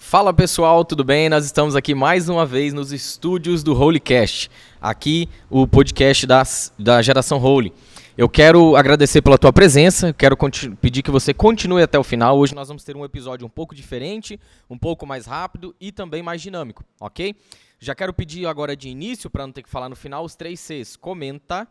Fala pessoal, tudo bem? Nós estamos aqui mais uma vez nos estúdios do Holycast, aqui o podcast da geração Holy. Eu quero agradecer pela tua presença, quero pedir que você continue até o final. Hoje nós vamos ter um episódio um pouco diferente, um pouco mais rápido e também mais dinâmico, ok? Já quero pedir agora de início, para não ter que falar no final, os 3 Cs. Comenta,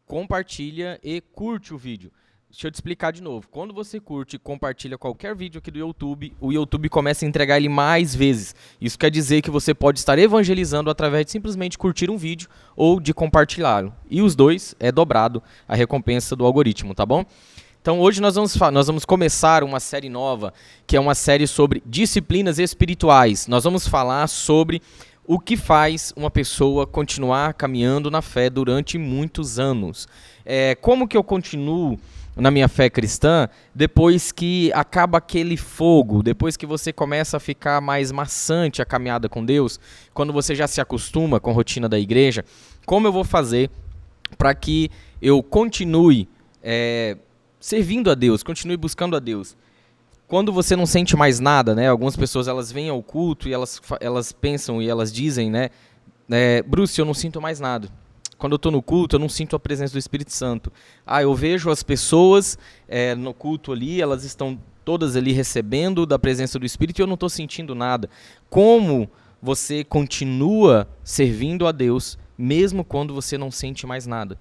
compartilha e curte o vídeo. Deixa eu te explicar de novo. Quando você curte e compartilha qualquer vídeo aqui do YouTube, o YouTube começa a entregar ele mais vezes. Isso quer dizer que você pode estar evangelizando através de simplesmente curtir um vídeo ou de compartilhá-lo. E os dois é dobrado a recompensa do algoritmo, tá bom? Então hoje nós vamos começar uma série nova, que é uma série sobre disciplinas espirituais. Nós vamos falar sobre o que faz uma pessoa continuar caminhando na fé durante muitos anos. Como que eu continuo na minha fé cristã, depois que acaba aquele fogo, depois que você começa a ficar mais maçante a caminhada com Deus, quando você já se acostuma com a rotina da igreja, como eu vou fazer para que eu continue servindo a Deus, continue buscando a Deus? Quando você não sente mais nada, né? Algumas pessoas elas vêm ao culto e elas pensam e elas dizem, né? Bruce, eu não sinto mais nada. Quando eu estou no culto, eu não sinto a presença do Espírito Santo. Eu vejo as pessoas no culto ali, elas estão todas ali recebendo da presença do Espírito e eu não estou sentindo nada. Como você continua servindo a Deus, mesmo quando você não sente mais nada?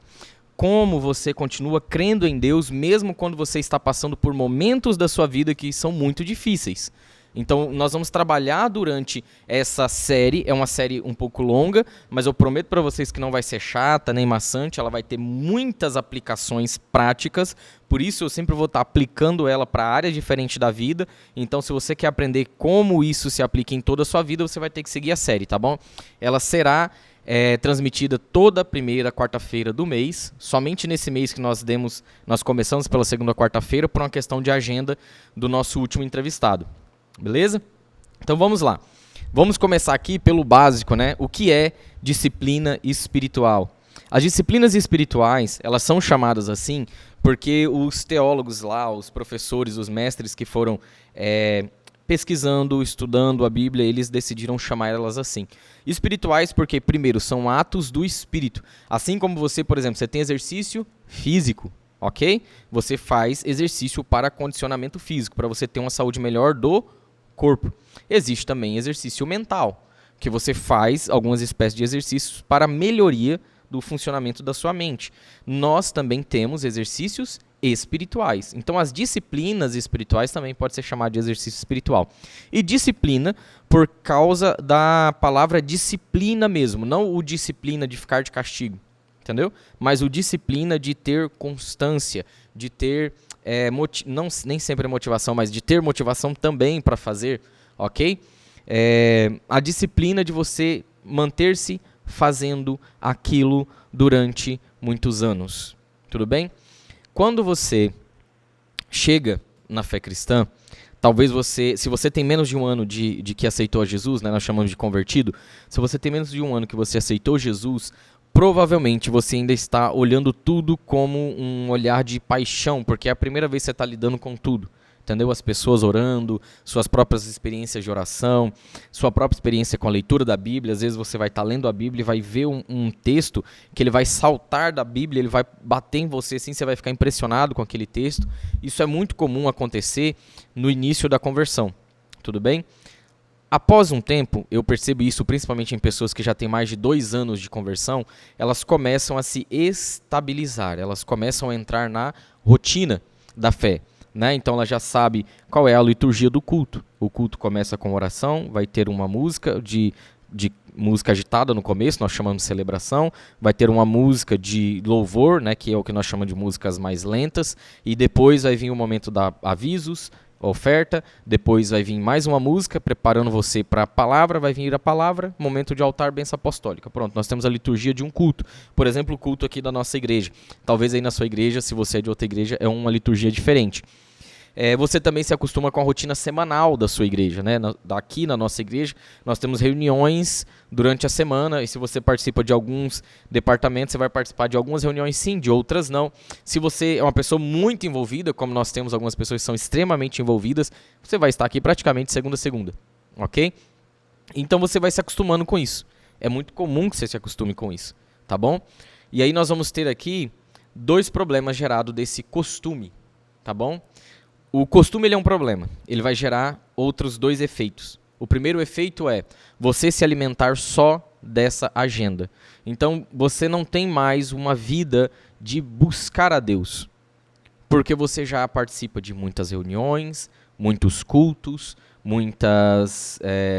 Como você continua crendo em Deus, mesmo quando você está passando por momentos da sua vida que são muito difíceis? Então, nós vamos trabalhar durante essa série, é uma série um pouco longa, mas eu prometo para vocês que não vai ser chata nem maçante, ela vai ter muitas aplicações práticas, por isso eu sempre vou estar aplicando ela para áreas diferentes da vida. Então, se você quer aprender como isso se aplica em toda a sua vida, você vai ter que seguir a série, tá bom? Ela será transmitida toda primeira quarta-feira do mês, somente nesse mês que nós começamos pela segunda quarta-feira, por uma questão de agenda do nosso último entrevistado. Beleza? Então vamos lá. Vamos começar aqui pelo básico, né? O que é disciplina espiritual? As disciplinas espirituais, elas são chamadas assim porque os teólogos lá, os professores, os mestres que foram pesquisando, estudando a Bíblia, eles decidiram chamar elas assim. Espirituais porque, primeiro, são atos do Espírito. Assim como você, por exemplo, você tem exercício físico, ok? Você faz exercício para condicionamento físico, para você ter uma saúde melhor do corpo. Existe também exercício mental, que você faz algumas espécies de exercícios para melhoria do funcionamento da sua mente. Nós também temos exercícios espirituais. Então, as disciplinas espirituais também pode ser chamado de exercício espiritual. E disciplina por causa da palavra disciplina mesmo, não o disciplina de ficar de castigo, entendeu? Mas o disciplina de ter constância, de ter nem sempre é motivação, mas de ter motivação também para fazer, ok? A disciplina de você manter-se fazendo aquilo durante muitos anos, tudo bem? Quando você chega na fé cristã, talvez se você tem menos de um ano de que aceitou a Jesus, né, nós chamamos de convertido, se você tem menos de um ano que você aceitou Jesus, provavelmente você ainda está olhando tudo como um olhar de paixão, porque é a primeira vez que você está lidando com tudo, entendeu? As pessoas orando, suas próprias experiências de oração, sua própria experiência com a leitura da Bíblia. Às vezes você vai estar lendo a Bíblia e vai ver um texto que ele vai saltar da Bíblia, ele vai bater em você assim, você vai ficar impressionado com aquele texto. Isso é muito comum acontecer no início da conversão, tudo bem? Após um tempo, eu percebo isso principalmente em pessoas que já têm mais de 2 anos de conversão, elas começam a se estabilizar, elas começam a entrar na rotina da fé, né? Então ela já sabe qual é a liturgia do culto. O culto começa com oração, vai ter uma música de música agitada no começo, nós chamamos de celebração, vai ter uma música de louvor, né, que é o que nós chamamos de músicas mais lentas, e depois vai vir o momento da avisos, oferta, depois vai vir mais uma música preparando você para a palavra, vai vir a palavra, momento de altar, bênção apostólica. Pronto, nós temos a liturgia de um culto. Por exemplo, o culto aqui da nossa igreja. Talvez aí na sua igreja, se você é de outra igreja, é uma liturgia diferente. Você também se acostuma com a rotina semanal da sua igreja, né? Aqui na nossa igreja, nós temos reuniões durante a semana, e se você participa de alguns departamentos, você vai participar de algumas reuniões sim, de outras não. Se você é uma pessoa muito envolvida, como nós temos algumas pessoas que são extremamente envolvidas, você vai estar aqui praticamente segunda a segunda. ok? Então você vai se acostumando com isso. É muito comum que você se acostume com isso, tá bom? E aí nós vamos ter aqui 2 problemas gerados desse costume, tá bom? O costume ele é um problema, ele vai gerar outros 2 efeitos. O primeiro efeito é você se alimentar só dessa agenda. Então você não tem mais uma vida de buscar a Deus, porque você já participa de muitas reuniões, muitos cultos, muitas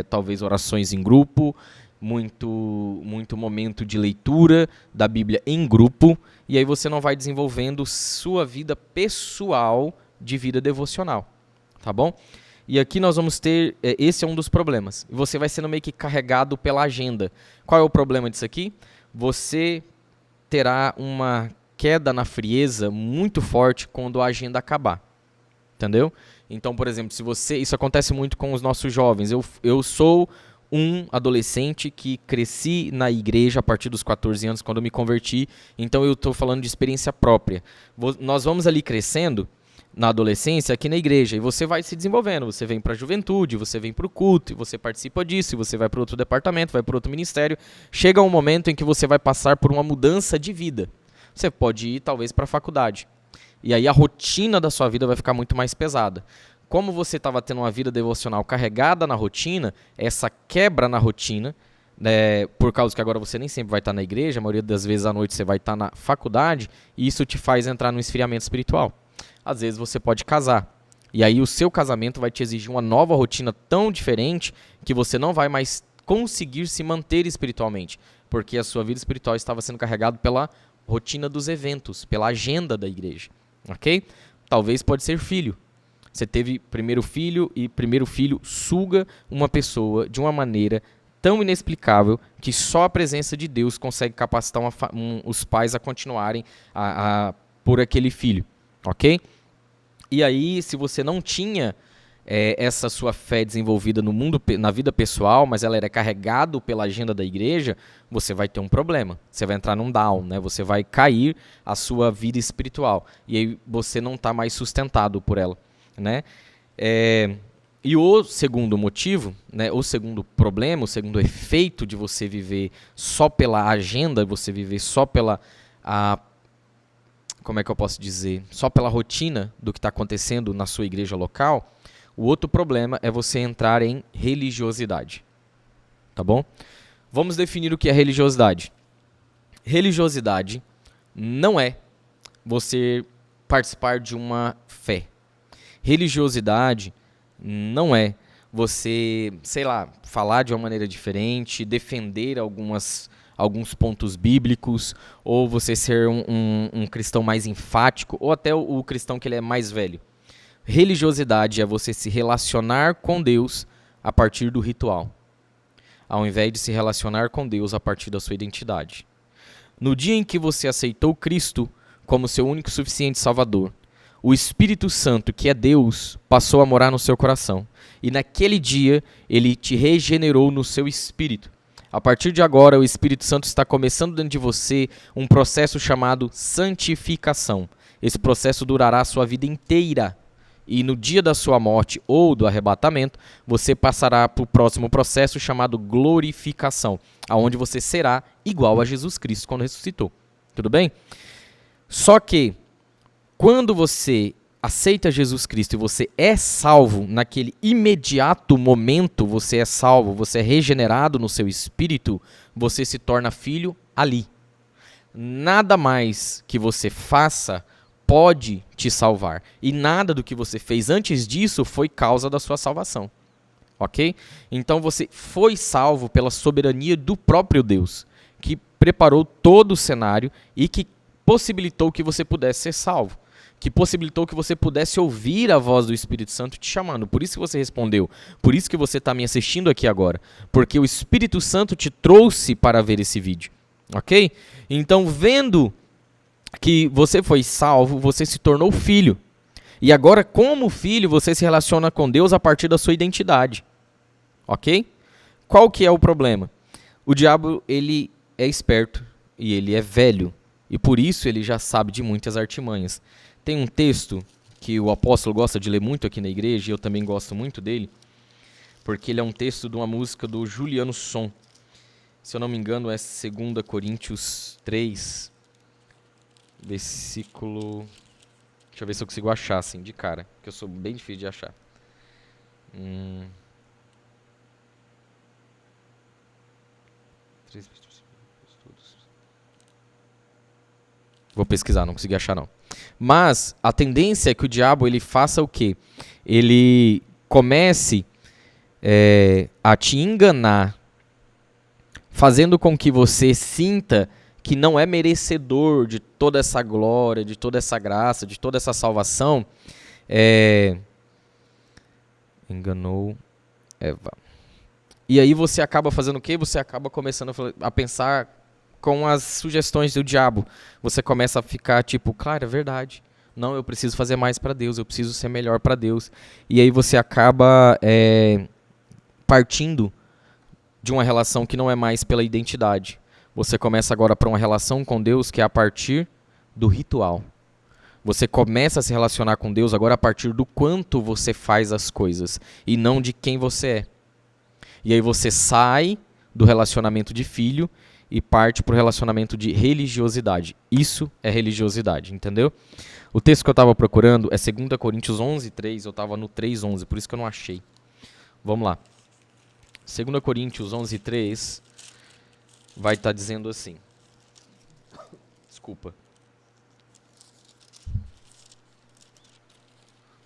talvez orações em grupo, muito momento de leitura da Bíblia em grupo, e aí você não vai desenvolvendo sua vida pessoal de vida devocional, tá bom? E aqui nós vamos ter, esse é um dos problemas, e você vai sendo meio que carregado pela agenda. Qual é o problema disso aqui? Você terá uma queda na frieza muito forte quando a agenda acabar, entendeu? Então, por exemplo, isso acontece muito com os nossos jovens. Eu sou um adolescente que cresci na igreja a partir dos 14 anos, quando eu me converti, então eu estou falando de experiência própria. Nós vamos ali crescendo na adolescência aqui na igreja, e você vai se desenvolvendo, você vem para a juventude, você vem para o culto, e você participa disso, e você vai para outro departamento, vai para outro ministério. Chega um momento em que você vai passar por uma mudança de vida. Você pode ir talvez para a faculdade, e aí a rotina da sua vida vai ficar muito mais pesada. Como você estava tendo uma vida devocional carregada na rotina, essa quebra na rotina, por causa que agora você nem sempre vai estar na igreja, a maioria das vezes à noite você vai estar na faculdade, e isso te faz entrar no esfriamento espiritual. Às vezes você pode casar, e aí o seu casamento vai te exigir uma nova rotina tão diferente que você não vai mais conseguir se manter espiritualmente, porque a sua vida espiritual estava sendo carregada pela rotina dos eventos, pela agenda da igreja, ok? Talvez pode ser filho. Você teve primeiro filho e primeiro filho suga uma pessoa de uma maneira tão inexplicável que só a presença de Deus consegue capacitar os pais a continuarem por aquele filho, ok? E aí, se você não tinha essa sua fé desenvolvida no mundo, na vida pessoal, mas ela era carregada pela agenda da igreja, você vai ter um problema. Você vai entrar num down, né? Você vai cair a sua vida espiritual. E aí você não está mais sustentado por ela, né? E o segundo motivo, né, o segundo problema, o segundo efeito de você viver só pela agenda, você viver só pela como é que eu posso dizer? Só pela rotina do que está acontecendo na sua igreja local, o outro problema é você entrar em religiosidade. Tá bom? Vamos definir o que é religiosidade. Religiosidade não é você participar de uma fé. Religiosidade não é você, sei lá, falar de uma maneira diferente, defender alguns pontos bíblicos, ou você ser um cristão mais enfático, ou até o cristão que ele é mais velho. Religiosidade é você se relacionar com Deus a partir do ritual, ao invés de se relacionar com Deus a partir da sua identidade. No dia em que você aceitou Cristo como seu único e suficiente Salvador, o Espírito Santo, que é Deus, passou a morar no seu coração. E naquele dia, ele te regenerou no seu espírito. A partir de agora, o Espírito Santo está começando dentro de você um processo chamado santificação. Esse processo durará a sua vida inteira. E no dia da sua morte ou do arrebatamento, você passará para o próximo processo chamado glorificação, onde você será igual a Jesus Cristo quando ressuscitou. Tudo bem? Só que, quando você aceita Jesus Cristo e você é salvo, naquele imediato momento você é salvo, você é regenerado no seu espírito, você se torna filho ali. Nada mais que você faça pode te salvar. E nada do que você fez antes disso foi causa da sua salvação. Ok? Então você foi salvo pela soberania do próprio Deus, que preparou todo o cenário e que possibilitou que você pudesse ser salvo. Que possibilitou que você pudesse ouvir a voz do Espírito Santo te chamando. Por isso que você respondeu. Por isso que você está me assistindo aqui agora. Porque o Espírito Santo te trouxe para ver esse vídeo. Ok? Então, vendo que você foi salvo, você se tornou filho. E agora, como filho, você se relaciona com Deus a partir da sua identidade. Ok? Qual que é o problema? O diabo, ele é esperto e ele é velho. E por isso ele já sabe de muitas artimanhas. Tem um texto que o apóstolo gosta de ler muito aqui na igreja, e eu também gosto muito dele. porque ele é um texto de uma música do Juliano Som. Se eu não me engano, é 2 Coríntios 3, versículo... Deixa eu ver se eu consigo achar, assim, de cara, que eu sou bem difícil de achar. Vou pesquisar, não consegui achar não. Mas a tendência é que o diabo ele faça o quê? Ele comece a te enganar, fazendo com que você sinta que não é merecedor de toda essa glória, de toda essa graça, de toda essa salvação. Enganou Eva. E aí você acaba fazendo o quê? Você acaba começando a pensar com as sugestões do diabo. Você começa a ficar tipo, claro, é verdade. Não, eu preciso fazer mais para Deus, eu preciso ser melhor para Deus. E aí você acaba partindo de uma relação que não é mais pela identidade. Você começa agora para uma relação com Deus que é a partir do ritual. Você começa a se relacionar com Deus agora a partir do quanto você faz as coisas e não de quem você é. E aí você sai do relacionamento de filho e parte para o relacionamento de religiosidade. Isso é religiosidade, entendeu? O texto que eu estava procurando é 2 Coríntios 11:3, eu estava no 3:11, por isso que eu não achei. Vamos lá. 2 Coríntios 11:3 vai estar dizendo assim. Desculpa.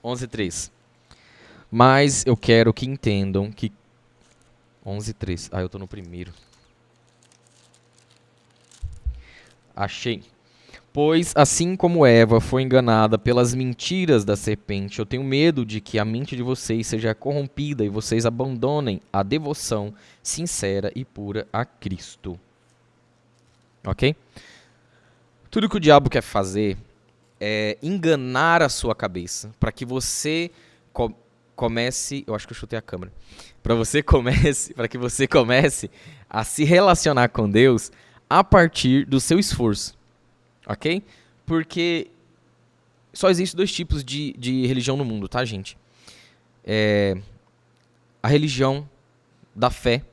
11:3. Mas eu quero que entendam que 11:3. Eu tô no primeiro. Achei. Pois, assim como Eva foi enganada pelas mentiras da serpente, eu tenho medo de que a mente de vocês seja corrompida e vocês abandonem a devoção sincera e pura a Cristo. Ok? Tudo que o diabo quer fazer é enganar a sua cabeça para que você comece... Eu acho que eu chutei a câmera. Para que você comece a se relacionar com Deus a partir do seu esforço. Ok? Porque só existem 2 tipos de religião no mundo, tá, gente? A religião da fé.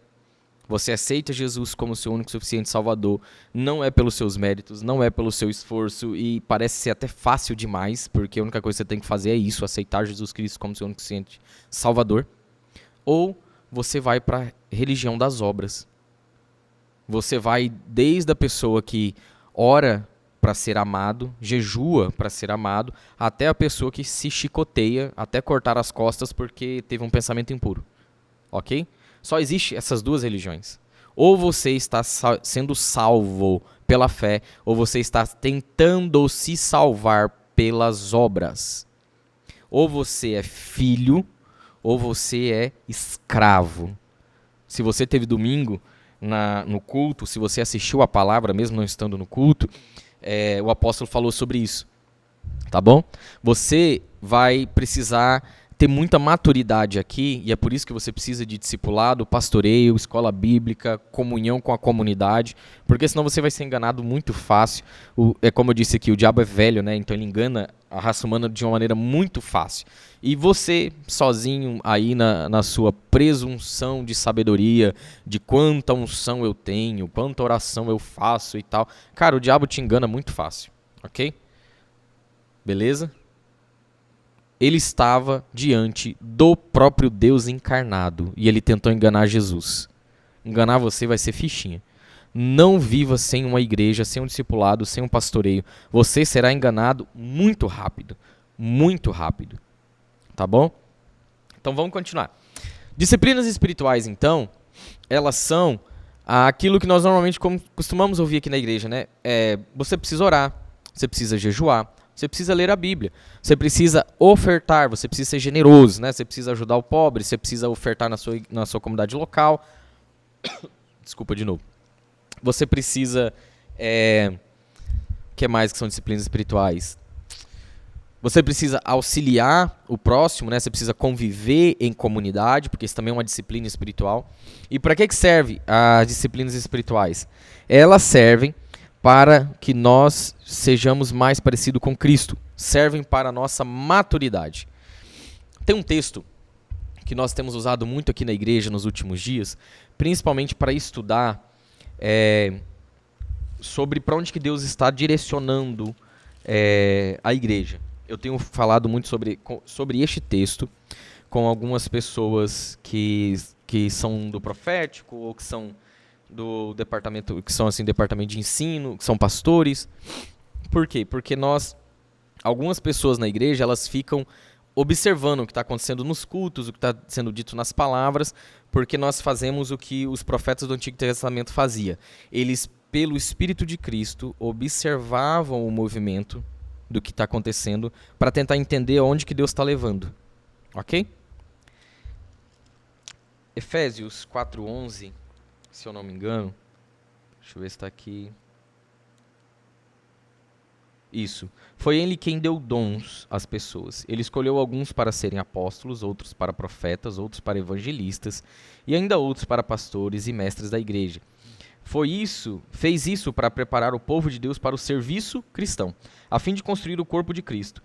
Você aceita Jesus como seu único e suficiente Salvador. Não é pelos seus méritos, não é pelo seu esforço. E parece ser até fácil demais, porque a única coisa que você tem que fazer é isso, aceitar Jesus Cristo como seu único e suficiente Salvador. Ou você vai para a religião das obras. Você vai desde a pessoa que ora para ser amado, jejua para ser amado, até a pessoa que se chicoteia até cortar as costas porque teve um pensamento impuro. Ok? Só existe essas 2 religiões. Ou você está sendo salvo pela fé, ou você está tentando se salvar pelas obras. Ou você é filho, ou você é escravo. Se você teve domingo no culto, se você assistiu a palavra, mesmo não estando no culto, o apóstolo falou sobre isso, tá bom? Você vai precisar ter muita maturidade aqui, e é por isso que você precisa de discipulado, pastoreio, escola bíblica, comunhão com a comunidade, porque senão você vai ser enganado muito fácil. É como eu disse aqui, o diabo é velho, né? Então ele engana a raça humana de uma maneira muito fácil. E você, sozinho, aí na sua presunção de sabedoria, de quanta unção eu tenho, quanta oração eu faço e tal, cara, o diabo te engana muito fácil, ok? Beleza? Ele estava diante do próprio Deus encarnado e ele tentou enganar Jesus. Enganar você vai ser fichinha. Não viva sem uma igreja, sem um discipulado, sem um pastoreio. Você será enganado muito rápido. Muito rápido. Tá bom? Então vamos continuar. Disciplinas espirituais, então, elas são aquilo que nós normalmente costumamos ouvir aqui na igreja, né? Você precisa orar, você precisa jejuar, você precisa ler a Bíblia, você precisa ofertar, você precisa ser generoso, né? Você precisa ajudar o pobre, você precisa ofertar na sua comunidade local. Desculpa de novo. Você precisa... O que mais que são disciplinas espirituais? Você precisa auxiliar o próximo, né? Você precisa conviver em comunidade, porque isso também é uma disciplina espiritual. E para que servem as disciplinas espirituais? Elas servem para que nós sejamos mais parecidos com Cristo. Servem para a nossa maturidade. Tem um texto que nós temos usado muito aqui na igreja nos últimos dias, principalmente para estudar sobre para onde que Deus está direcionando a igreja. Eu tenho falado muito sobre este texto com algumas pessoas que são do profético ou que são do departamento, que são assim, departamento de ensino, que são pastores. Por quê? Porque algumas pessoas na igreja, elas ficam observando o que está acontecendo nos cultos, o que está sendo dito nas palavras, porque nós fazemos o que os profetas do Antigo Testamento faziam. Eles, pelo Espírito de Cristo, observavam o movimento do que está acontecendo para tentar entender onde que Deus está levando. Ok? Efésios 4:11, se eu não me engano. Deixa eu ver se está aqui. Isso. Foi ele quem deu dons às pessoas. Ele escolheu alguns para serem apóstolos, outros para profetas, outros para evangelistas e ainda outros para pastores e mestres da igreja. Fez isso para preparar o povo de Deus para o serviço cristão, a fim de construir o corpo de Cristo.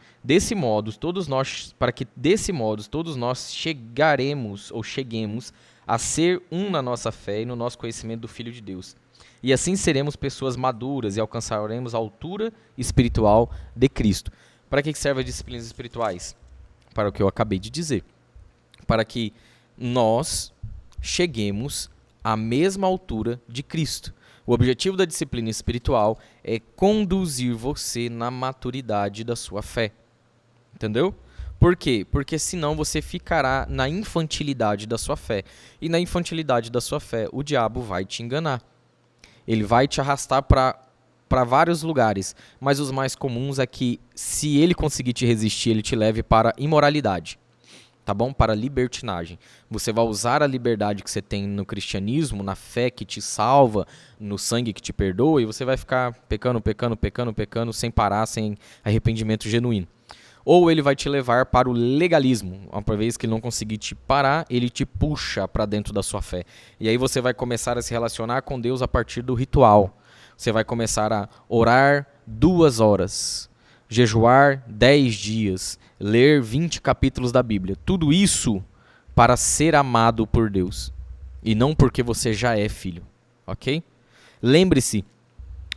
Para que desse modo todos nós cheguemos a ser um na nossa fé e no nosso conhecimento do Filho de Deus. E assim seremos pessoas maduras e alcançaremos a altura espiritual de Cristo. Para que servem as disciplinas espirituais? Para o que eu acabei de dizer. Para que nós cheguemos à mesma altura de Cristo. O objetivo da disciplina espiritual é conduzir você na maturidade da sua fé. Entendeu? Por quê? Porque senão você ficará na infantilidade da sua fé. E na infantilidade da sua fé, o diabo vai te enganar. Ele vai te arrastar para vários lugares, mas os mais comuns é que, se ele conseguir te resistir, ele te leve para imoralidade, tá bom? Para libertinagem. Você vai usar a liberdade que você tem no cristianismo, na fé que te salva, no sangue que te perdoa, e você vai ficar pecando, sem parar, sem arrependimento genuíno. Ou ele vai te levar para o legalismo. Uma vez que ele não conseguir te parar, ele te puxa para dentro da sua fé. E aí você vai começar a se relacionar com Deus a partir do ritual. Você vai começar a orar 2 horas, jejuar 10 dias, ler 20 capítulos da Bíblia. Tudo isso para ser amado por Deus. E não porque você já é filho. Ok? Lembre-se,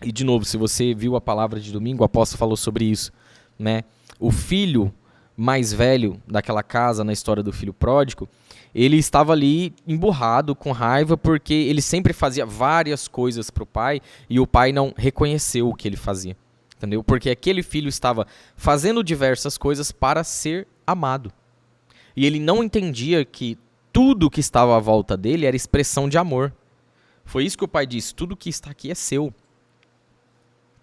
e de novo, se você viu a palavra de domingo, o apóstolo falou sobre isso, né? O filho mais velho daquela casa, na história do filho pródigo, ele estava ali emburrado, com raiva, porque ele sempre fazia várias coisas para o pai e o pai não reconheceu o que ele fazia. Entendeu? Porque aquele filho estava fazendo diversas coisas para ser amado. E ele não entendia que tudo que estava à volta dele era expressão de amor. Foi isso que o pai disse: tudo que está aqui é seu.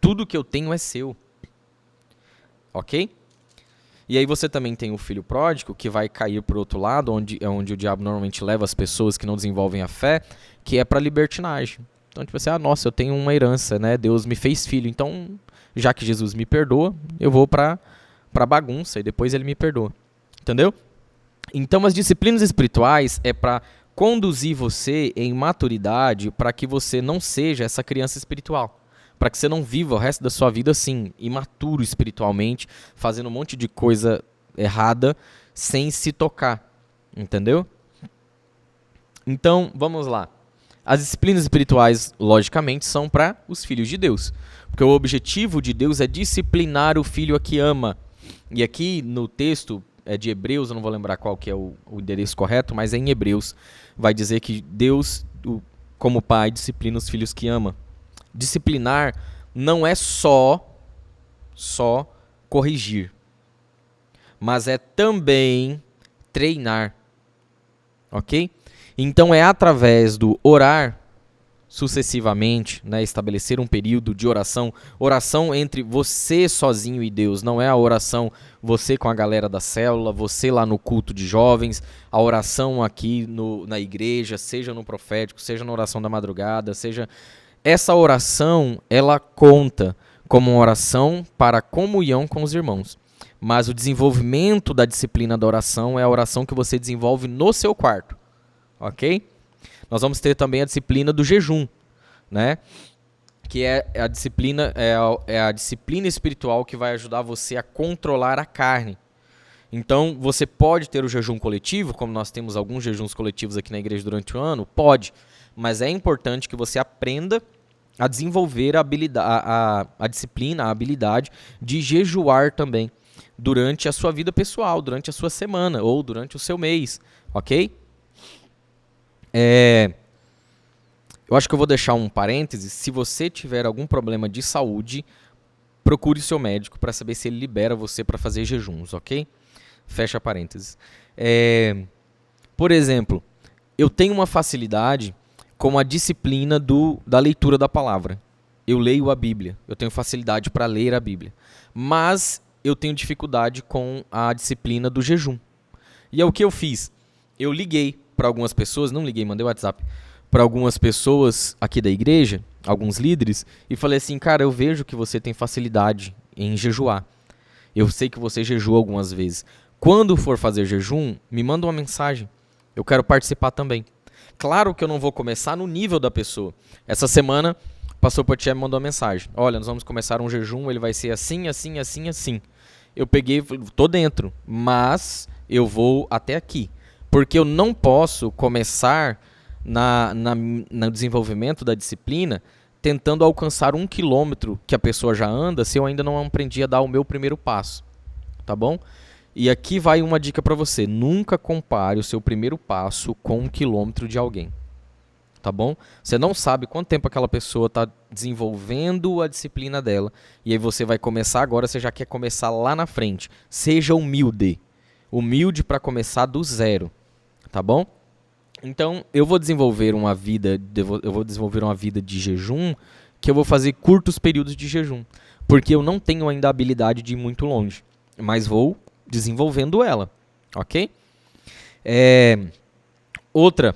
Tudo que eu tenho é seu. Ok? E aí você também tem o filho pródigo, que vai cair para o outro lado, onde o diabo normalmente leva as pessoas que não desenvolvem a fé, que é para libertinagem. Então, tipo assim, nossa, eu tenho uma herança, né? Deus me fez filho, então, já que Jesus me perdoa, eu vou para bagunça e depois ele me perdoa. Entendeu? Então, as disciplinas espirituais é para conduzir você em maturidade, para que você não seja essa criança espiritual. Para que você não viva o resto da sua vida assim, imaturo espiritualmente, fazendo um monte de coisa errada, sem se tocar. Entendeu? Então, vamos lá. As disciplinas espirituais, logicamente, são para os filhos de Deus. Porque o objetivo de Deus é disciplinar o filho a que ama. E aqui no texto de Hebreus, eu não vou lembrar qual que é o endereço correto, mas é em Hebreus. Vai dizer que Deus, como pai, disciplina os filhos que ama. Disciplinar não é só corrigir, mas é também treinar, ok? Então é através do orar sucessivamente, né, estabelecer um período de oração entre você sozinho e Deus, não é a oração você com a galera da célula, você lá no culto de jovens, a oração aqui na igreja, seja no profético, seja na oração da madrugada, seja... Essa oração, ela conta como uma oração para a comunhão com os irmãos. Mas o desenvolvimento da disciplina da oração é a oração que você desenvolve no seu quarto. Ok? Nós vamos ter também a disciplina do jejum, né? Que é a disciplina espiritual que vai ajudar você a controlar a carne. Então, você pode ter o jejum coletivo, como nós temos alguns jejuns coletivos aqui na igreja durante o ano? Pode. Mas é importante que você aprenda a desenvolver a disciplina, a habilidade de jejuar também durante a sua vida pessoal, durante a sua semana ou durante o seu mês, ok? Eu acho que eu vou deixar um parêntese. Se você tiver algum problema de saúde, procure seu médico para saber se ele libera você para fazer jejuns, ok? Fecha parênteses. Por exemplo, eu tenho uma facilidade com a disciplina da leitura da palavra. Eu leio a Bíblia, eu tenho facilidade para ler a Bíblia. Mas eu tenho dificuldade com a disciplina do jejum. E é o que eu fiz. Eu liguei para algumas pessoas, não liguei, mandei WhatsApp, para algumas pessoas aqui da igreja, alguns líderes, e falei assim, cara, eu vejo que você tem facilidade em jejuar. Eu sei que você jejua algumas vezes. Quando for fazer jejum, me manda uma mensagem. Eu quero participar também. Claro que eu não vou começar no nível da pessoa. Essa semana, o pastor Potier me mandou uma mensagem. Olha, nós vamos começar um jejum, ele vai ser assim, assim, assim, assim. Eu peguei, tô dentro, mas eu vou até aqui. Porque eu não posso começar no desenvolvimento da disciplina tentando alcançar 1 quilômetro que a pessoa já anda se eu ainda não aprendi a dar o meu primeiro passo. Tá bom? E aqui vai uma dica para você. Nunca compare o seu primeiro passo com 1 quilômetro de alguém. Tá bom? Você não sabe quanto tempo aquela pessoa está desenvolvendo a disciplina dela. E aí você vai começar agora, você já quer começar lá na frente. Seja humilde. Humilde para começar do zero. Tá bom? Então, eu vou desenvolver uma vida de jejum que eu vou fazer curtos períodos de jejum. Porque eu não tenho ainda a habilidade de ir muito longe. Mas vou desenvolvendo ela, ok? Outra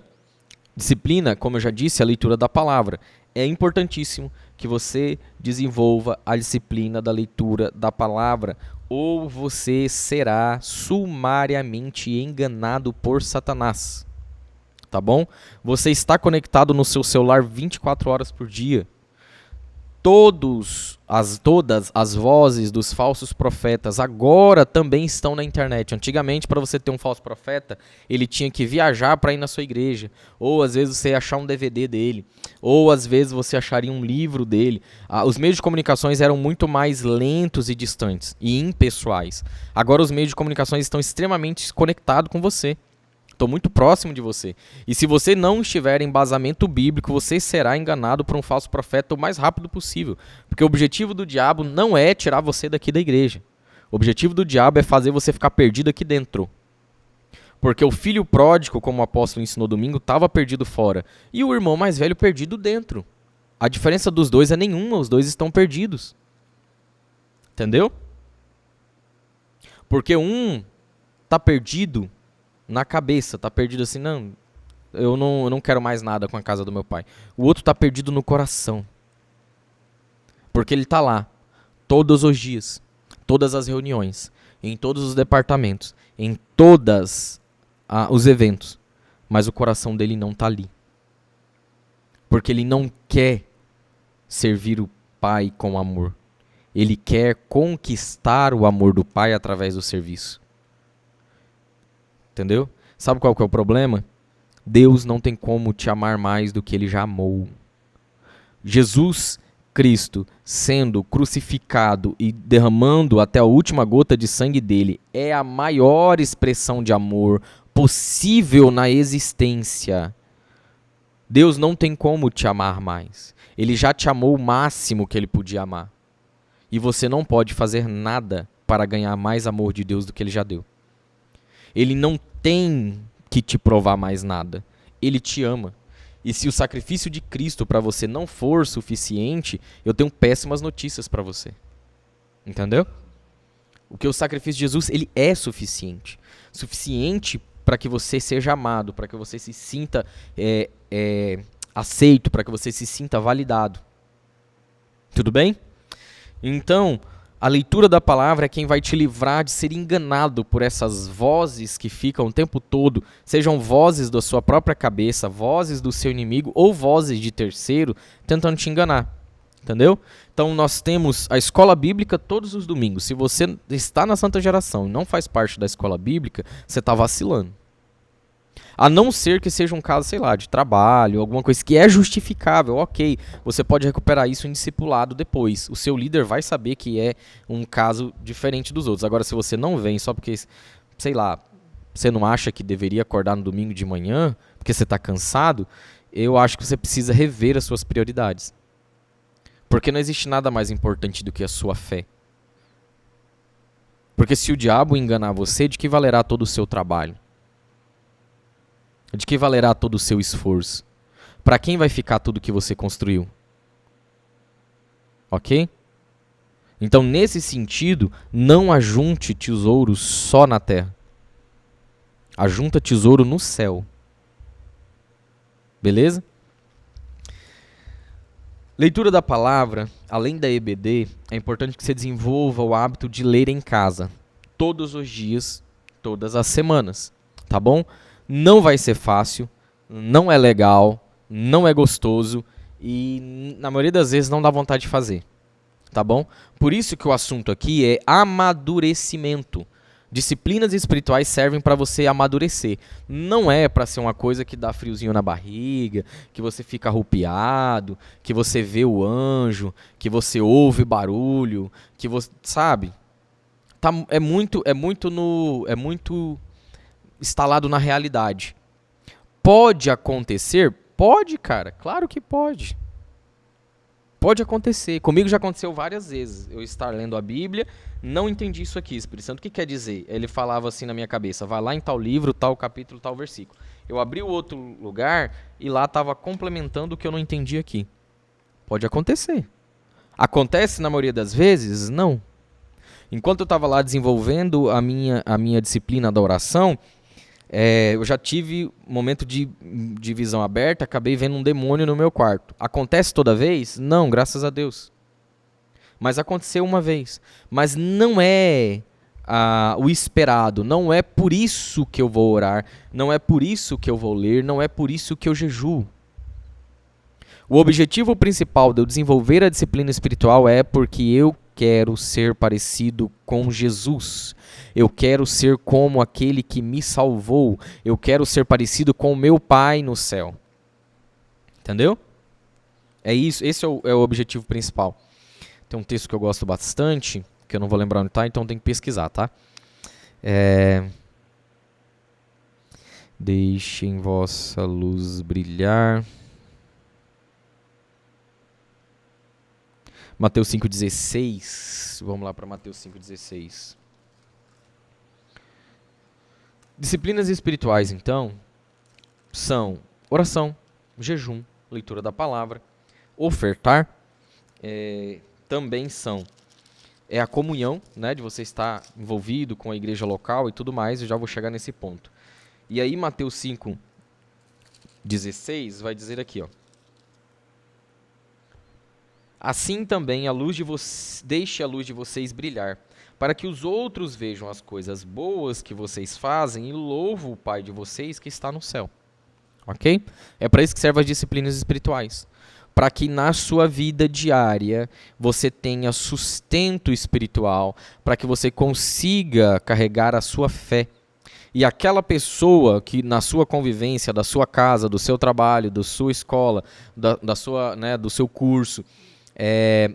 disciplina, como eu já disse, a leitura da palavra. É importantíssimo que você desenvolva a disciplina da leitura da palavra, ou você será sumariamente enganado por Satanás. Tá bom? Você está conectado no seu celular 24 horas por dia. Todas as vozes dos falsos profetas agora também estão na internet. Antigamente, para você ter um falso profeta, ele tinha que viajar para ir na sua igreja. Ou às vezes você ia achar um DVD dele. Ou às vezes você acharia um livro dele. Os meios de comunicações eram muito mais lentos e distantes e impessoais. Agora os meios de comunicações estão extremamente conectados com você. Estou muito próximo de você. E se você não estiver em embasamento bíblico, você será enganado por um falso profeta o mais rápido possível. Porque o objetivo do diabo não é tirar você daqui da igreja. O objetivo do diabo é fazer você ficar perdido aqui dentro. Porque o filho pródigo, como o apóstolo ensinou domingo, estava perdido fora. E o irmão mais velho perdido dentro. A diferença dos dois é nenhuma, os dois estão perdidos. Entendeu? Porque um está perdido na cabeça, tá perdido assim, eu não quero mais nada com a casa do meu pai. O outro tá perdido no coração. Porque ele tá lá, todos os dias, todas as reuniões, em todos os departamentos, em todos os eventos. Mas o coração dele não tá ali. Porque ele não quer servir o pai com amor. Ele quer conquistar o amor do pai através do serviço. Entendeu? Sabe qual que é o problema? Deus não tem como te amar mais do que ele já amou. Jesus Cristo, sendo crucificado e derramando até a última gota de sangue dele, é a maior expressão de amor possível na existência. Deus não tem como te amar mais. Ele já te amou o máximo que ele podia amar. E você não pode fazer nada para ganhar mais amor de Deus do que ele já deu. Ele não tem que te provar mais nada. Ele te ama. E se o sacrifício de Cristo para você não for suficiente, eu tenho péssimas notícias para você. Entendeu? Porque o sacrifício de Jesus, ele é suficiente. Suficiente para que você seja amado, para que você se sinta aceito, para que você se sinta validado. Tudo bem? Então, a leitura da palavra é quem vai te livrar de ser enganado por essas vozes que ficam o tempo todo, sejam vozes da sua própria cabeça, vozes do seu inimigo ou vozes de terceiro tentando te enganar. Entendeu? Então nós temos a escola bíblica todos os domingos. Se você está na Santa Geração e não faz parte da escola bíblica, você está vacilando. A não ser que seja um caso, sei lá, de trabalho, alguma coisa que é justificável, ok. Você pode recuperar isso em discipulado depois. O seu líder vai saber que é um caso diferente dos outros. Agora, se você não vem só porque, sei lá, você não acha que deveria acordar no domingo de manhã, porque você está cansado, eu acho que você precisa rever as suas prioridades. Porque não existe nada mais importante do que a sua fé. Porque se o diabo enganar você, de que valerá todo o seu trabalho? De que valerá todo o seu esforço? Para quem vai ficar tudo que você construiu? Ok? Então, nesse sentido, não ajunte tesouros só na terra. Ajunta tesouro no céu. Beleza? Leitura da palavra, além da EBD, é importante que você desenvolva o hábito de ler em casa. Todos os dias, todas as semanas. Tá bom? Não vai ser fácil, não é legal, não é gostoso e, na maioria das vezes, não dá vontade de fazer. Tá bom? Por isso que o assunto aqui é amadurecimento. Disciplinas espirituais servem para você amadurecer. Não é para ser uma coisa que dá friozinho na barriga, que você fica arrupiado, que você vê o anjo, que você ouve barulho, que você, sabe? É muito instalado na realidade. Pode acontecer? Pode, cara. Claro que pode. Pode acontecer. Comigo já aconteceu várias vezes. Eu estar lendo a Bíblia, não entendi isso aqui, Espírito Santo. O que quer dizer? Ele falava assim na minha cabeça, vai lá em tal livro, tal capítulo, tal versículo. Eu abri o outro lugar e lá estava complementando o que eu não entendi aqui. Pode acontecer. Acontece na maioria das vezes? Não. Enquanto eu estava lá desenvolvendo a minha disciplina da oração, eu já tive momento de visão aberta, acabei vendo um demônio no meu quarto. Acontece toda vez? Não, graças a Deus. Mas aconteceu uma vez. Mas não é o esperado, não é por isso que eu vou orar, não é por isso que eu vou ler, não é por isso que eu jejuo. O objetivo principal de eu desenvolver a disciplina espiritual é porque eu quero ser parecido com Jesus. Eu quero ser como aquele que me salvou. Eu quero ser parecido com o meu Pai no céu. Entendeu? É isso. Esse é o objetivo principal. Tem um texto que eu gosto bastante, que eu não vou lembrar onde está, então tem que pesquisar, tá? Deixem vossa luz brilhar. Mateus 5,16. Vamos lá para Mateus 5,16. Disciplinas espirituais, então, são oração, jejum, leitura da palavra, ofertar. Também são a comunhão, né, de você estar envolvido com a igreja local e tudo mais. Eu já vou chegar nesse ponto. E aí, Mateus 5,16 vai dizer aqui, ó. Assim também deixe a luz de vocês brilhar, para que os outros vejam as coisas boas que vocês fazem e louvam o Pai de vocês que está no céu. Ok? É para isso que servem as disciplinas espirituais. Para que na sua vida diária você tenha sustento espiritual, para que você consiga carregar a sua fé. E aquela pessoa que na sua convivência, da sua casa, do seu trabalho, da sua escola, do seu curso,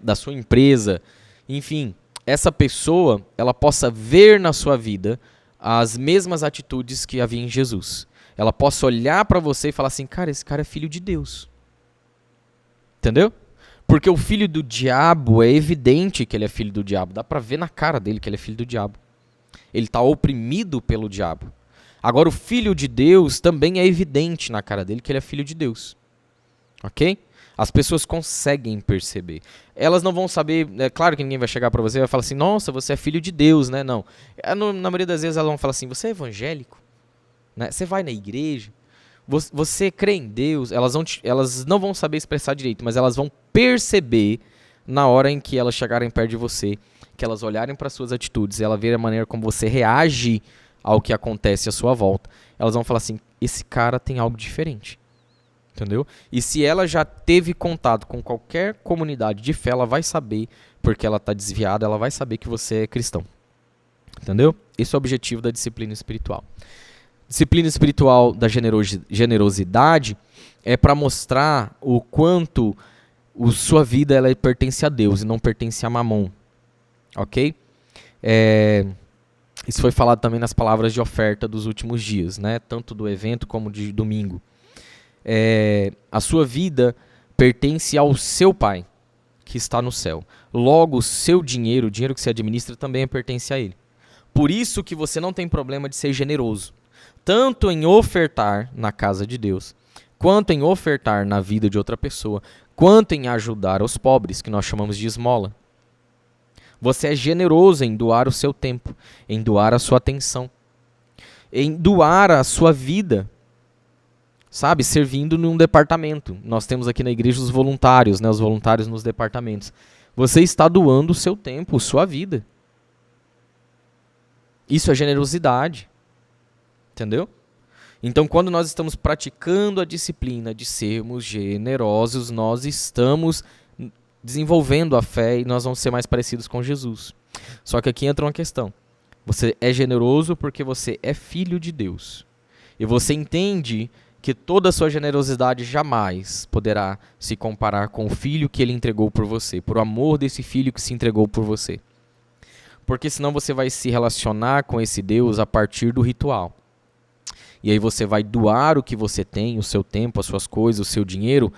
da sua empresa, enfim, essa pessoa, ela possa ver na sua vida as mesmas atitudes que havia em Jesus. Ela possa olhar para você e falar assim, cara, esse cara é filho de Deus. Entendeu? Porque o filho do diabo, é evidente que ele é filho do diabo. Dá para ver na cara dele que ele é filho do diabo. Ele está oprimido pelo diabo. Agora, o filho de Deus também é evidente na cara dele que ele é filho de Deus. Ok? As pessoas conseguem perceber. Elas não vão saber, é claro que ninguém vai chegar para você e vai falar assim, nossa, você é filho de Deus, né? Não. Na maioria das vezes elas vão falar assim, você é evangélico? Né? Você vai na igreja? Você crê em Deus? Elas não vão saber expressar direito, mas elas vão perceber na hora em que elas chegarem perto de você, que elas olharem para suas atitudes, ela ver a maneira como você reage ao que acontece à sua volta. Elas vão falar assim, esse cara tem algo diferente. Entendeu? E se ela já teve contato com qualquer comunidade de fé, ela vai saber, porque ela está desviada, ela vai saber que você é cristão. Entendeu? Esse é o objetivo da disciplina espiritual. Disciplina espiritual da generosidade é para mostrar o quanto sua vida ela pertence a Deus e não pertence a Mamon. Ok? Isso foi falado também nas palavras de oferta dos últimos dias, né? Tanto do evento como de domingo. A sua vida pertence ao seu Pai, que está no céu. Logo, o seu dinheiro, o dinheiro que você administra, também pertence a Ele. Por isso que você não tem problema de ser generoso, tanto em ofertar na casa de Deus, quanto em ofertar na vida de outra pessoa, quanto em ajudar os pobres, que nós chamamos de esmola. Você é generoso em doar o seu tempo, em doar a sua atenção, em doar a sua vida, sabe, servindo num departamento. Nós temos aqui na igreja os voluntários, né, os voluntários nos departamentos. Você está doando o seu tempo, sua vida. Isso é generosidade. Entendeu? Então, quando nós estamos praticando a disciplina de sermos generosos, nós estamos desenvolvendo a fé e nós vamos ser mais parecidos com Jesus. Só que aqui entra uma questão. Você é generoso porque você é filho de Deus. E você entende que toda a sua generosidade jamais poderá se comparar com o filho que ele entregou por você, por amor desse filho que se entregou por você. Porque senão você vai se relacionar com esse Deus a partir do ritual. E aí você vai doar o que você tem, o seu tempo, as suas coisas, o seu dinheiro,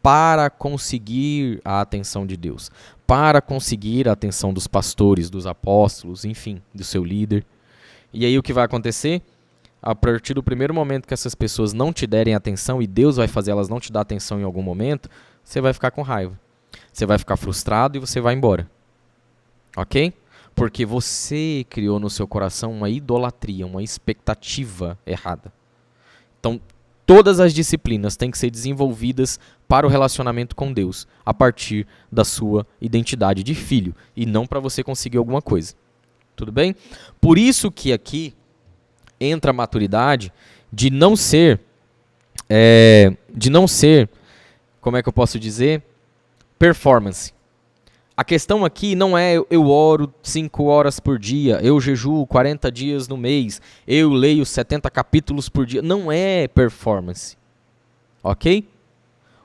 para conseguir a atenção de Deus, para conseguir a atenção dos pastores, dos apóstolos, enfim, do seu líder. E aí o que vai acontecer? A partir do primeiro momento que essas pessoas não te derem atenção e Deus vai fazer elas não te dar atenção em algum momento, você vai ficar com raiva. Você vai ficar frustrado e você vai embora. Ok? Porque você criou no seu coração uma idolatria, uma expectativa errada. Então, todas as disciplinas têm que ser desenvolvidas para o relacionamento com Deus, a partir da sua identidade de filho, e não para você conseguir alguma coisa. Tudo bem? Por isso que aqui entra a maturidade de não ser, como é que eu posso dizer? Performance. A questão aqui não é eu oro 5 horas por dia, eu jejuo 40 dias no mês, eu leio 70 capítulos por dia. Não é performance. Ok?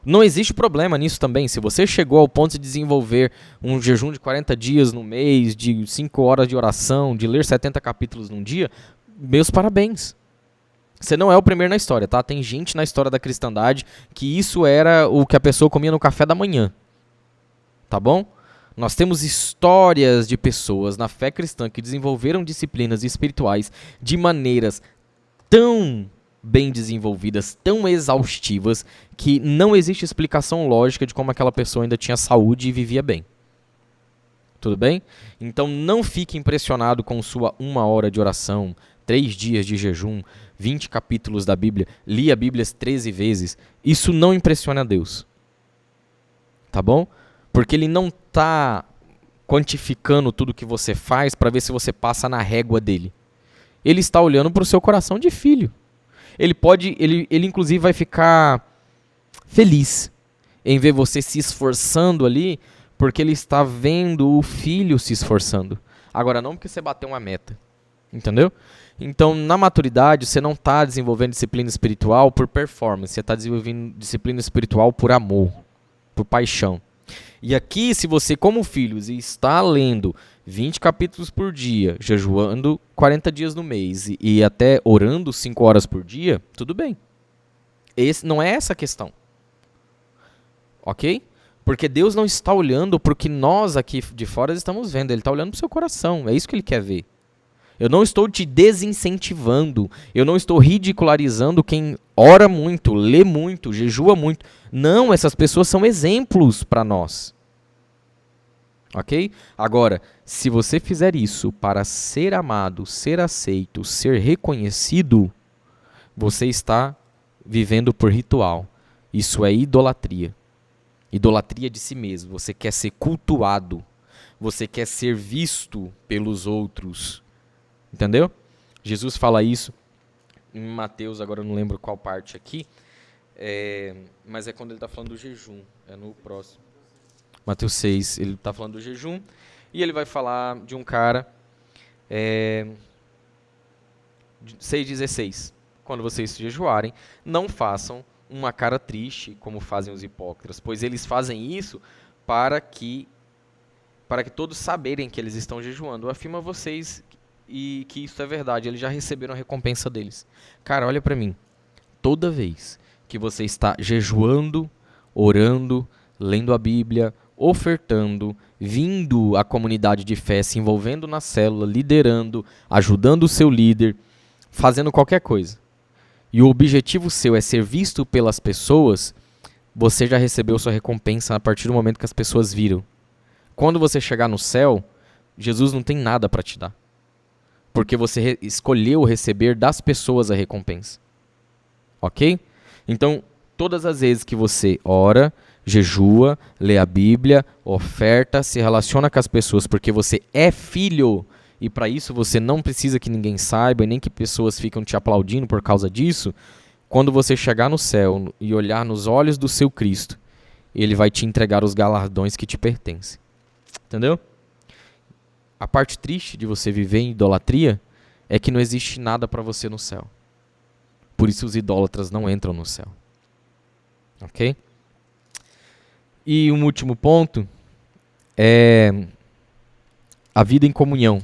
Não existe problema nisso também. Se você chegou ao ponto de desenvolver um jejum de 40 dias no mês, de 5 horas de oração, de ler 70 capítulos num dia, meus parabéns. Você não é o primeiro na história, tá? Tem gente na história da cristandade que isso era o que a pessoa comia no café da manhã. Tá bom? Nós temos histórias de pessoas na fé cristã que desenvolveram disciplinas espirituais de maneiras tão bem desenvolvidas, tão exaustivas, que não existe explicação lógica de como aquela pessoa ainda tinha saúde e vivia bem. Tudo bem? Então não fique impressionado com sua 1 hora de oração, 3 dias de jejum, 20 capítulos da Bíblia, li a Bíblia 13 vezes. Isso não impressiona a Deus. Tá bom? Porque ele não está quantificando tudo que você faz para ver se você passa na régua dele. Ele está olhando para o seu coração de filho. Ele inclusive vai ficar feliz em ver você se esforçando ali, porque ele está vendo o filho se esforçando. Agora, não porque você bateu uma meta. Entendeu? Então, na maturidade, você não está desenvolvendo disciplina espiritual por performance. Você está desenvolvendo disciplina espiritual por amor, por paixão. E aqui, se você, como filhos, está lendo 20 capítulos por dia, jejuando 40 dias no mês e até orando 5 horas por dia, tudo bem. Não é essa a questão. Ok? Porque Deus não está olhando para o que nós aqui de fora estamos vendo. Ele está olhando para o seu coração. É isso que Ele quer ver. Eu não estou te desincentivando. Eu não estou ridicularizando quem ora muito, lê muito, jejua muito. Não, essas pessoas são exemplos para nós. Ok? Agora, se você fizer isso para ser amado, ser aceito, ser reconhecido, você está vivendo por ritual. Isso é idolatria. Idolatria de si mesmo. Você quer ser cultuado. Você quer ser visto pelos outros. Entendeu? Jesus fala isso em Mateus, agora eu não lembro qual parte aqui. Mas é quando ele está falando do jejum, é no próximo. Mateus 6, ele está falando do jejum, e ele vai falar de um cara, 6,16. Quando vocês jejuarem, não façam uma cara triste, como fazem os hipócritas, pois eles fazem isso para que todos saberem que eles estão jejuando. Eu afirmo a vocês e que isso é verdade, eles já receberam a recompensa deles. Cara, olha para mim. Toda vez que você está jejuando, orando, lendo a Bíblia, ofertando, vindo à comunidade de fé, se envolvendo na célula, liderando, ajudando o seu líder, fazendo qualquer coisa, e o objetivo seu é ser visto pelas pessoas, você já recebeu sua recompensa a partir do momento que as pessoas viram. Quando você chegar no céu, Jesus não tem nada para te dar, porque você escolheu receber das pessoas a recompensa. Ok? Então, todas as vezes que você ora, jejua, lê a Bíblia, oferta, se relaciona com as pessoas, porque você é filho, e para isso você não precisa que ninguém saiba, e nem que pessoas ficam te aplaudindo por causa disso. Quando você chegar no céu e olhar nos olhos do seu Cristo, ele vai te entregar os galardões que te pertencem. Entendeu? A parte triste de você viver em idolatria é que não existe nada para você no céu. Por isso os idólatras não entram no céu. Ok? E um último ponto é a vida em comunhão,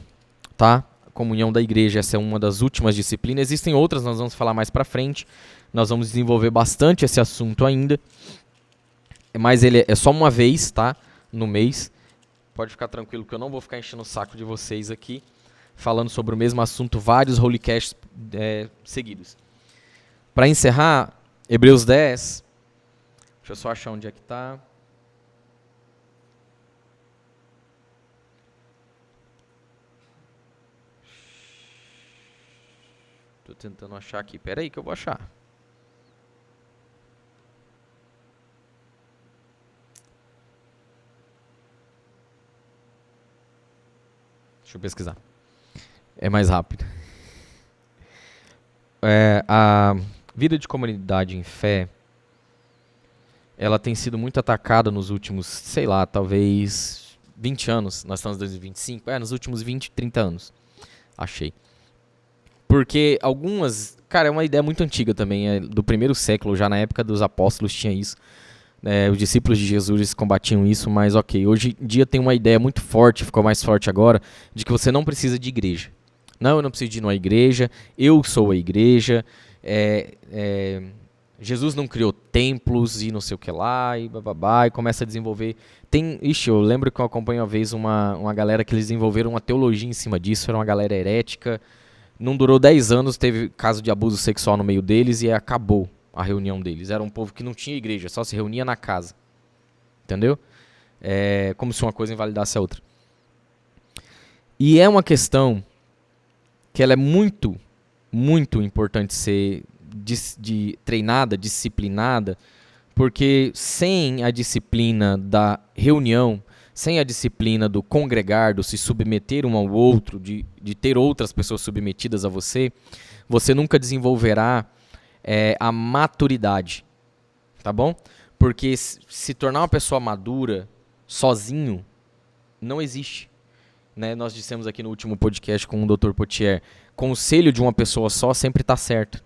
tá? A comunhão da igreja, essa é uma das últimas disciplinas. Existem outras, nós vamos falar mais pra frente. Nós vamos desenvolver bastante esse assunto ainda. Mas ele é só uma vez, tá? No mês. Pode ficar tranquilo que eu não vou ficar enchendo o saco de vocês aqui, falando sobre o mesmo assunto, vários Holycasts seguidos. Para encerrar, Hebreus 10. Deixa eu só achar onde é que está. Estou tentando achar aqui. Espera aí que eu vou achar. Deixa eu pesquisar. É mais rápido. A vida de comunidade em fé, ela tem sido muito atacada nos últimos, sei lá, talvez 20 anos. Nós estamos em 2025. Nos últimos 20, 30 anos. Achei. Porque algumas... Cara, é uma ideia muito antiga também. Do primeiro século, já na época dos apóstolos tinha isso. Os discípulos de Jesus combatiam isso, mas ok. Hoje em dia tem uma ideia muito forte, ficou mais forte agora, de que você não precisa de igreja. Não, eu não preciso de ir numa igreja. Eu sou a igreja. Jesus não criou templos e não sei o que lá, e bababá, e começa a desenvolver. Eu lembro que eu acompanho uma vez uma galera que eles desenvolveram uma teologia em cima disso, era uma galera herética. Não durou 10 anos, teve caso de abuso sexual no meio deles e acabou a reunião deles. Era um povo que não tinha igreja, só se reunia na casa. Entendeu? Como se uma coisa invalidasse a outra. E é uma questão que ela é muito, muito importante ser treinada, disciplinada, porque sem a disciplina da reunião, sem a disciplina do congregar, do se submeter um ao outro, de ter outras pessoas submetidas a você, você nunca desenvolverá a maturidade, tá bom? Porque se tornar uma pessoa madura sozinho não existe. Né? Nós dissemos aqui no último podcast com o Dr. Potier, conselho de uma pessoa só sempre está certo.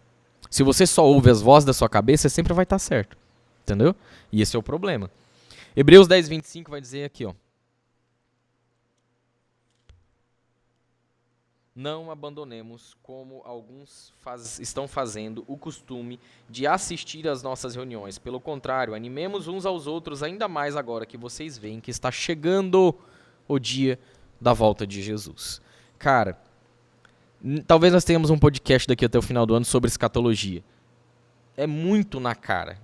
Se você só ouve as vozes da sua cabeça, sempre vai estar certo. Entendeu? E esse é o problema. Hebreus 10, 25 vai dizer aqui, ó. Não abandonemos, como alguns estão fazendo, o costume de assistir às nossas reuniões. Pelo contrário, animemos uns aos outros ainda mais agora que vocês veem que está chegando o dia da volta de Jesus. Cara, talvez nós tenhamos um podcast daqui até o final do ano sobre escatologia. É muito na cara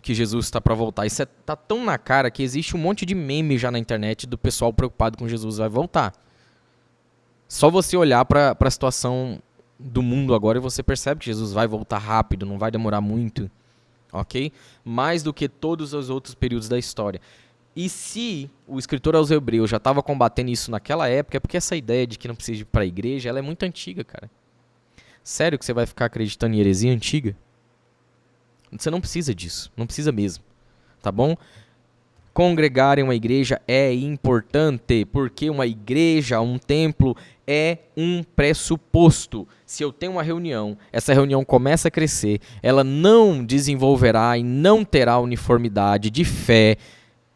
que Jesus está para voltar. Isso tá tão na cara que existe um monte de meme já na internet do pessoal preocupado com Jesus vai voltar. Só você olhar para a situação do mundo agora e você percebe que Jesus vai voltar rápido, não vai demorar muito, ok? Mais do que todos os outros períodos da história. E se o escritor aos Hebreus já estava combatendo isso naquela época, é porque essa ideia de que não precisa ir para a igreja, ela é muito antiga, cara. Sério que você vai ficar acreditando em heresia antiga? Você não precisa disso, não precisa mesmo, tá bom? Congregar em uma igreja é importante, porque uma igreja, um templo, é um pressuposto. Se eu tenho uma reunião, essa reunião começa a crescer, ela não desenvolverá e não terá uniformidade de fé,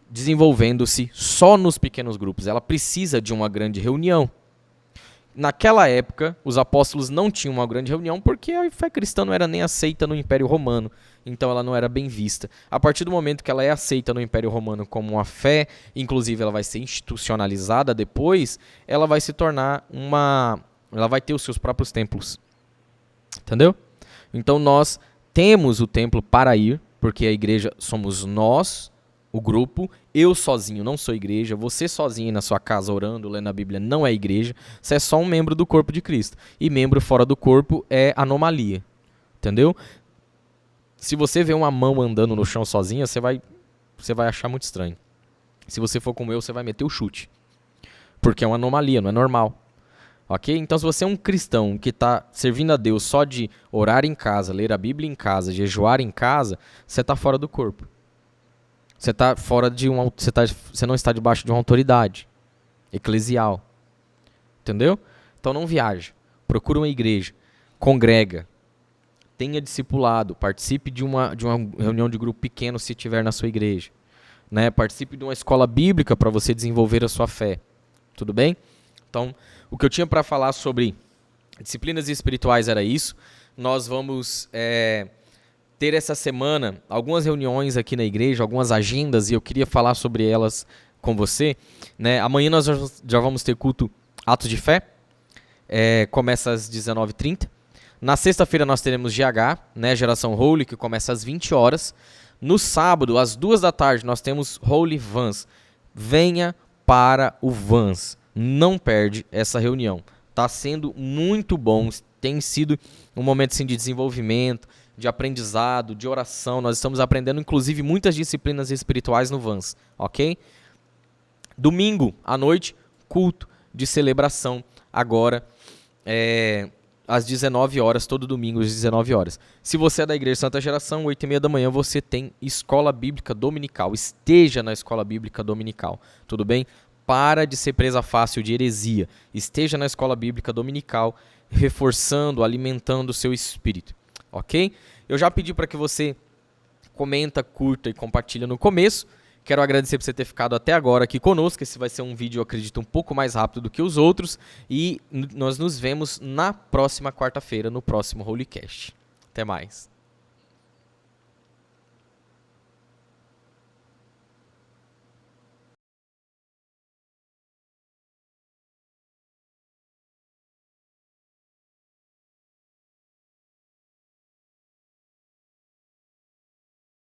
desenvolvendo-se só nos pequenos grupos. Ela precisa de uma grande reunião. Naquela época, os apóstolos não tinham uma grande reunião porque a fé cristã não era nem aceita no Império Romano, então ela não era bem vista. A partir do momento que ela é aceita no Império Romano como uma fé, inclusive ela vai ser institucionalizada depois, ela vai se tornar ela vai ter os seus próprios templos. Entendeu? Então nós temos o templo para ir, porque a igreja somos nós, o grupo. Eu sozinho não sou igreja, você sozinho na sua casa orando, lendo a Bíblia não é igreja, você é só um membro do corpo de Cristo. E membro fora do corpo é anomalia, entendeu? Se você vê uma mão andando no chão sozinha, você vai achar muito estranho. Se você for como eu, você vai meter o chute, porque é uma anomalia, não é normal. Ok? Então se você é um cristão que está servindo a Deus só de orar em casa, ler a Bíblia em casa, jejuar em casa, você está fora do corpo. Você tá fora de você não está debaixo de uma autoridade eclesial. Entendeu? Então não viaja. Procura uma igreja. Congrega. Tenha discipulado. Participe de uma reunião de grupo pequeno se tiver na sua igreja. Né? Participe de uma escola bíblica para você desenvolver a sua fé. Tudo bem? Então, o que eu tinha para falar sobre disciplinas espirituais era isso. Nós vamos ter essa semana algumas reuniões aqui na igreja, algumas agendas, e eu queria falar sobre elas com você. Né? Amanhã nós já vamos ter culto Atos de Fé, começa às 19h30. Na sexta-feira nós teremos GH, né? Geração Holy, que começa às 20 horas. No sábado, às 2 da tarde, nós temos Holy Vans. Venha para o Vans, não perde essa reunião. Está sendo muito bom, tem sido um momento assim, de desenvolvimento, de aprendizado, de oração. Nós estamos aprendendo, inclusive, muitas disciplinas espirituais no Vans, ok? Domingo à noite, culto de celebração, agora, às 19 horas, todo domingo às 19 horas. Se você é da Igreja Santa Geração, 8h30 da manhã, você tem escola bíblica dominical. Esteja na escola bíblica dominical, tudo bem? Para de ser presa fácil de heresia. Esteja na escola bíblica dominical, reforçando, alimentando o seu espírito. Ok? Eu já pedi para que você comenta, curta e compartilha no começo. Quero agradecer por você ter ficado até agora aqui conosco. Esse vai ser um vídeo, eu acredito, um pouco mais rápido do que os outros. E nós nos vemos na próxima quarta-feira, no próximo Holycast. Até mais.